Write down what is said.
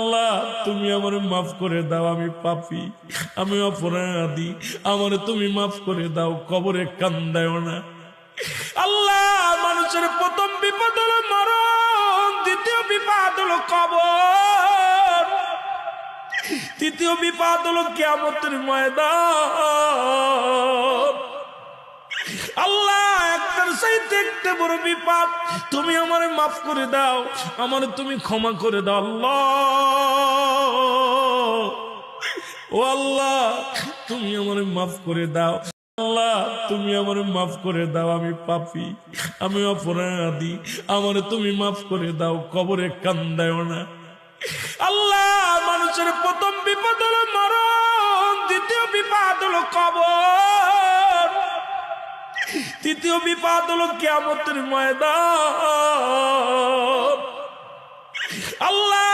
আল্লাহ তুমি আমারে মাফ করে দাও, আমি পাপী, আমি অপরাধী, আমারে তুমি মাফ করে দাও, কবরে কান্দায়ও না। আল্লাহ মানুষের প্রথম বিপদ হলো মরণ, দ্বিতীয় বিপদ হলো কবর, তৃতীয় বিপদ হলো কিয়ামতের ময়দান। আল্লাহ একটার চাইতে একটা বড় বিপদ, তুমি আমারে মাফ করে দাও, আমারে তুমি ক্ষমা করে দাও। আল্লাহ ও আল্লাহ তুমি আমারে মাফ করে দাও। আল্লাহ তুমি আমারে মাফ করে দাও, আমি পাপী, আমি অপরাধী, আমারে তুমি মাফ করে দাও, কবরে কান্দায়ও না। আল্লাহ মানুষের প্রথম বিপদ হলো মরণ, দ্বিতীয় বিপদ হলো কবর, তৃতীয় বিপদ হলো কিয়ামতের ময়দান। আল্লাহ